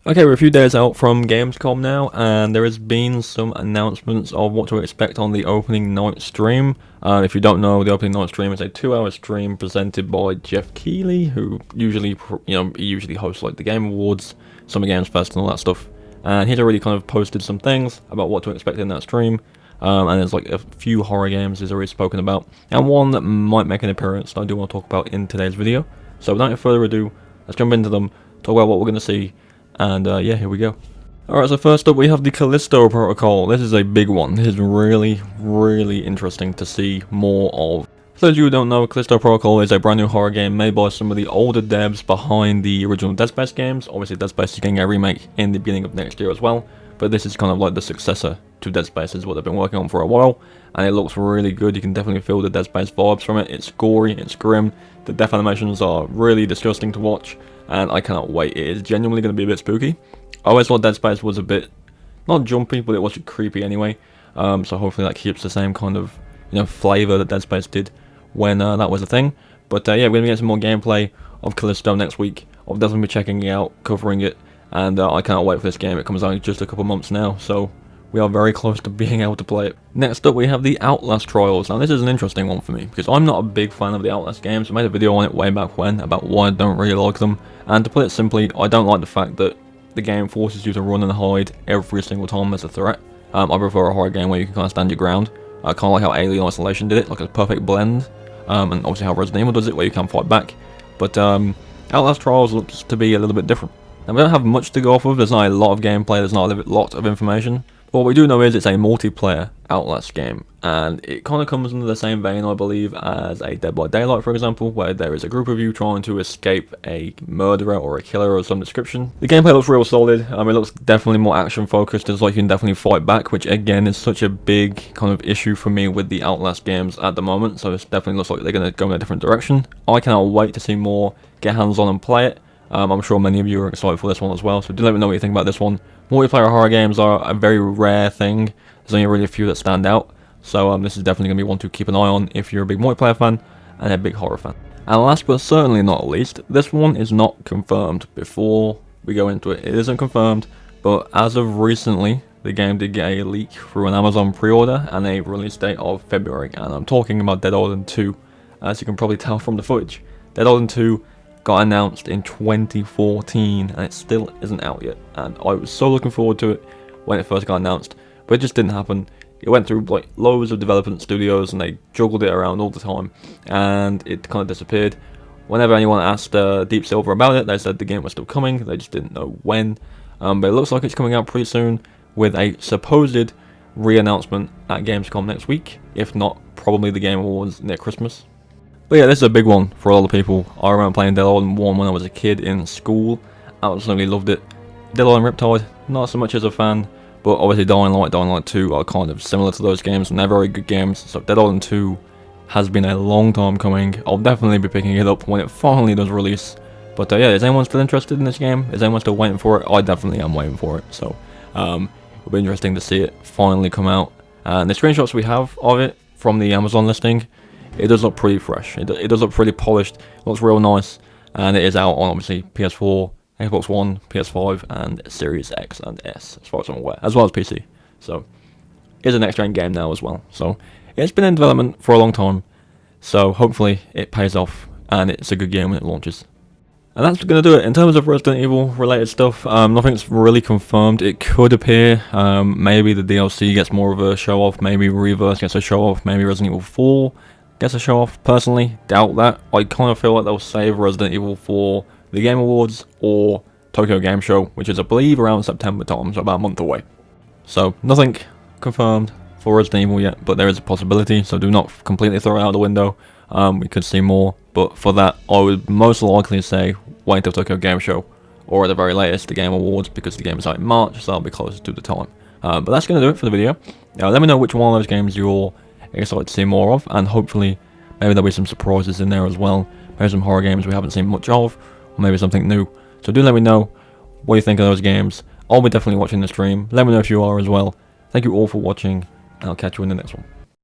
Okay, we're a few days out from Gamescom now, and there has been some announcements of what to expect on the opening night stream. If you don't know, the opening night stream is a 2-hour stream presented by Jeff Keighley, who usually, he usually hosts like the Game Awards, Summer Games Fest, and all that stuff. And he's already kind of posted some things about what to expect in that stream. And there's like a few horror games he's already spoken about, and one that might make an appearance that I do want to talk about in today's video. So without further ado, let's jump into them, talk about what we're going to see. And yeah, here we go. Alright, so first up we have the Callisto Protocol. This is a big one. This is really interesting to see more of. For those of you who don't know, Callisto Protocol is a brand new horror game made by some of the older devs behind the original Dead Space games. Obviously Dead Space is getting a remake in the beginning of next year as well, but this is kind of like the successor to Dead Space, is what they've been working on for a while, and it looks really good. You can definitely feel the Dead Space vibes from it. It's gory, it's grim, the death animations are really disgusting to watch, and I cannot wait. It is genuinely going to be a bit spooky. I always thought Dead Space was a bit, not jumpy, but it was creepy anyway, so hopefully that keeps the same kind of, flavour that Dead Space did when that was a thing. But yeah, we're going to get some more gameplay of Callisto next week. I'll definitely be checking it out, covering it, and I cannot wait for this game. It comes out in just a couple months now, so we are very close to being able to play it. Next up we have the Outlast Trials. Now this is an interesting one for me, because I'm not a big fan of the Outlast games. I made a video on it way back when, about why I don't really like them. And to put it simply, I don't like the fact that the game forces you to run and hide every single time there's a threat. I prefer a horror game where you can kind of stand your ground. I kind of like how Alien Isolation did it, like a perfect blend. And obviously how Resident Evil does it, where you can fight back. But Outlast Trials looks to be a little bit different. Now we don't have much to go off of. There's not a lot of gameplay, there's not a lot of information. What we do know is it's a multiplayer Outlast game, and it kind of comes into the same vein, I believe, as a Dead by Daylight, for example, where there is a group of you trying to escape a murderer or a killer of some description. The gameplay looks real solid. It looks definitely more action focused. It's like you can definitely fight back, which again is such a big kind of issue for me with the Outlast games at the moment, so it definitely looks like they're going to go in a different direction. I cannot wait to see more, get hands on and play it. I'm sure many of you are excited for this one as well, so do let me know what you think about this one. Multiplayer horror games are a very rare thing. There's only really a few that stand out, so this is definitely going to be one to keep an eye on if you're a big multiplayer fan and a big horror fan. And last but certainly not least, this one is not confirmed. Before we go into it, it isn't confirmed, but as of recently, the game did get a leak through an Amazon pre-order and a release date of February, and I'm talking about Dead Island 2, as you can probably tell from the footage. Dead Island 2 got announced in 2014 and it still isn't out yet, and I was so looking forward to it when it first got announced, but it just didn't happen. It went through like loads of development studios and they juggled it around all the time, and it kind of disappeared. Whenever anyone asked Deep Silver about it, they said the game was still coming, they just didn't know when. But it looks like it's coming out pretty soon, with a supposed re-announcement at Gamescom next week, if not probably the Game Awards near Christmas. But yeah, this is a big one for a lot of people. I remember playing Dead Island 1 when I was a kid in school. Absolutely loved it. Dead Island Riptide, not so much as a fan, but obviously Dying Light 2 are kind of similar to those games, and they're very good games. So Dead Island 2 has been a long time coming. I'll definitely be picking it up when it finally does release. But yeah, is anyone still interested in this game? Is anyone still waiting for it? I definitely am waiting for it. So it'll be interesting to see it finally come out. And the screenshots we have of it from the Amazon listing, it does look pretty fresh. It does look pretty polished. It looks real nice, and it is out on obviously PS4, Xbox One, PS5, and Series X and S, as far as I'm aware, as well as PC. So it's a next-gen game now as well. So it's been in development for a long time. So hopefully it pays off, and it's a good game when it launches. And that's going to do it in terms of Resident Evil related stuff. Nothing's really confirmed. It could appear. Maybe the DLC gets more of a show off. Maybe Reverse gets a show off. Maybe Resident Evil 4 gets a show off. Personally, doubt that. I kind of feel like they'll save Resident Evil for the Game Awards or Tokyo Game Show, which is I believe around September time, so about a month away. So nothing confirmed for Resident Evil yet, but there is a possibility, so do not completely throw it out the window. We could see more, but for that I would most likely say wait until Tokyo Game Show, or at the very latest the Game Awards, because the game is out in March, so that'll be closer to the time. But that's going to do it for the video. Let me know which one of those games you're excited to see more of, and hopefully maybe there'll be some surprises in there as well. Maybe some horror games we haven't seen much of, or maybe something new. So do let me know what you think of those games. I'll be definitely watching the stream. Let me know if you are as well. Thank you all for watching, and I'll catch you in the next one.